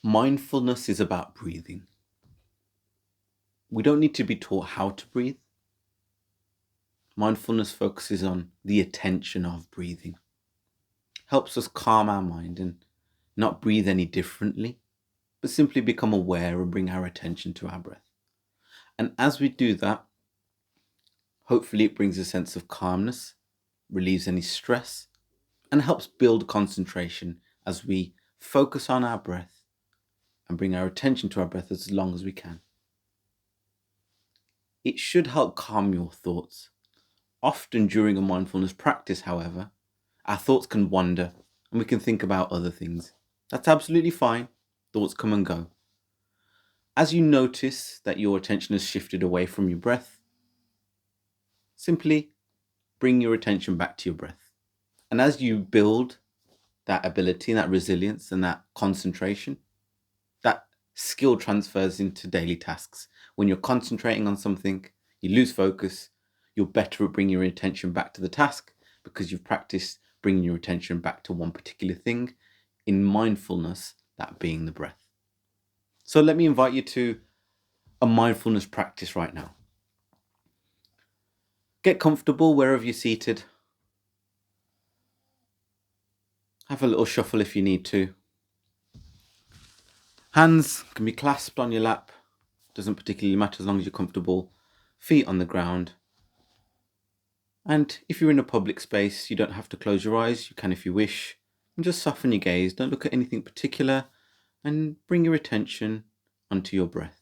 Mindfulness is about breathing. We don't need to be taught how to breathe. Mindfulness focuses on the attention of breathing, helps us calm our mind and not breathe any differently, but simply become aware and bring our attention to our breath. And as we do that, hopefully it brings a sense of calmness, relieves any stress, and helps build concentration as we focus on our breath and bring our attention to our breath as long as we can. It should help calm your thoughts. Often during a mindfulness practice, however, our thoughts can wander and we can think about other things. That's absolutely fine. Thoughts come and go. As you notice that your attention has shifted away from your breath, simply bring your attention back to your breath. And as you build that ability and that resilience and that concentration, that skill transfers into daily tasks. When you're concentrating on something, you lose focus, you're better at bringing your attention back to the task because you've practiced bringing your attention back to one particular thing, in mindfulness, that being the breath. So let me invite you to a mindfulness practice right now. Get comfortable wherever you're seated. Have a little shuffle if you need to. Hands can be clasped on your lap. Doesn't particularly matter as long as you're comfortable. Feet on the ground. And if you're in a public space, you don't have to close your eyes. You can if you wish. And just soften your gaze. Don't look at anything particular. And bring your attention onto your breath.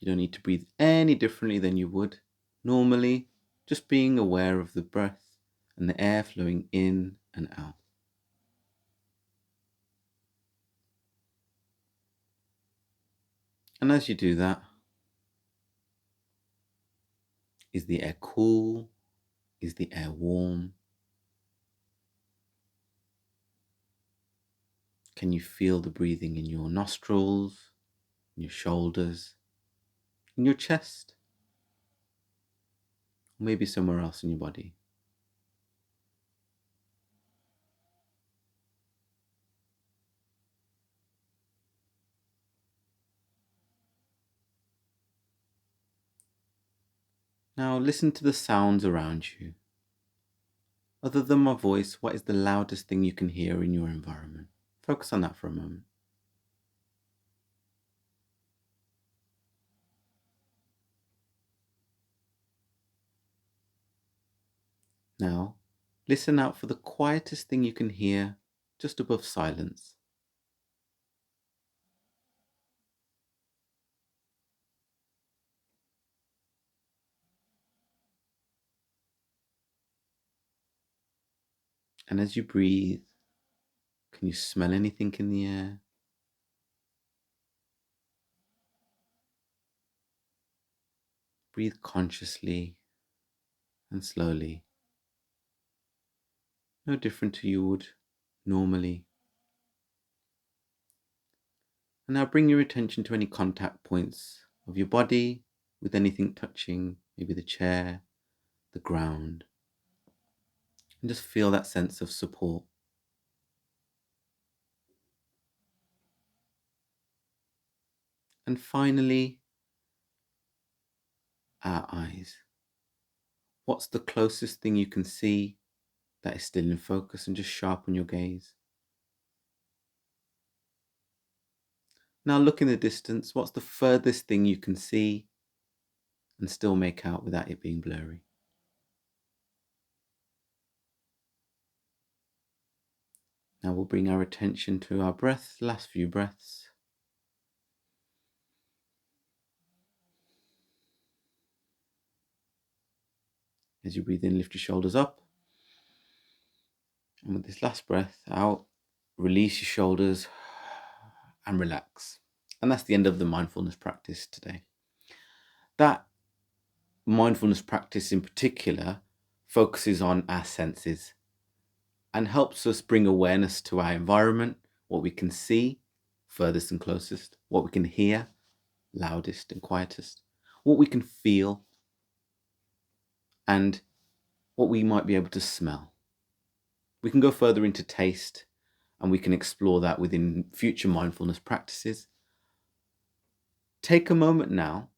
You don't need to breathe any differently than you would normally. Just being aware of the breath and the air flowing in and out. And as you do that, is the air cool? Is the air warm? Can you feel the breathing in your nostrils, in your shoulders, in your chest? Or maybe somewhere else in your body. Now listen to the sounds around you. Other than my voice, what is the loudest thing you can hear in your environment? Focus on that for a moment. Now, listen out for the quietest thing you can hear just above silence. And as you breathe, can you smell anything in the air? Breathe consciously and slowly. No different to you would normally. And now bring your attention to any contact points of your body with anything touching, maybe the chair, the ground. And just feel that sense of support. And finally, our eyes. What's the closest thing you can see that is still in focus, and just sharpen your gaze. Now look in the distance. What's the furthest thing you can see and still make out without it being blurry? Now we'll bring our attention to our breath, last few breaths. As you breathe in, lift your shoulders up. And with this last breath out, release your shoulders and relax. And that's the end of the mindfulness practice today. That mindfulness practice in particular focuses on our senses and helps us bring awareness to our environment, what we can see, furthest and closest, what we can hear, loudest and quietest, what we can feel, and what we might be able to smell. We can go further into taste, and we can explore that within future mindfulness practices. Take a moment now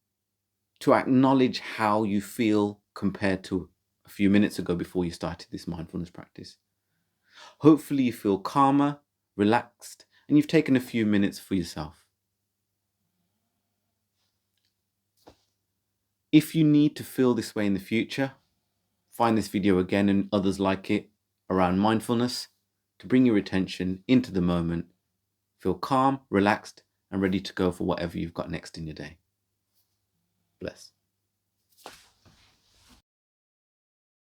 to acknowledge how you feel compared to a few minutes ago before you started this mindfulness practice. Hopefully you feel calmer, relaxed, and you've taken a few minutes for yourself. If you need to feel this way in the future, find this video again and others like it around mindfulness to bring your attention into the moment. Feel calm, relaxed, and ready to go for whatever you've got next in your day. Bless.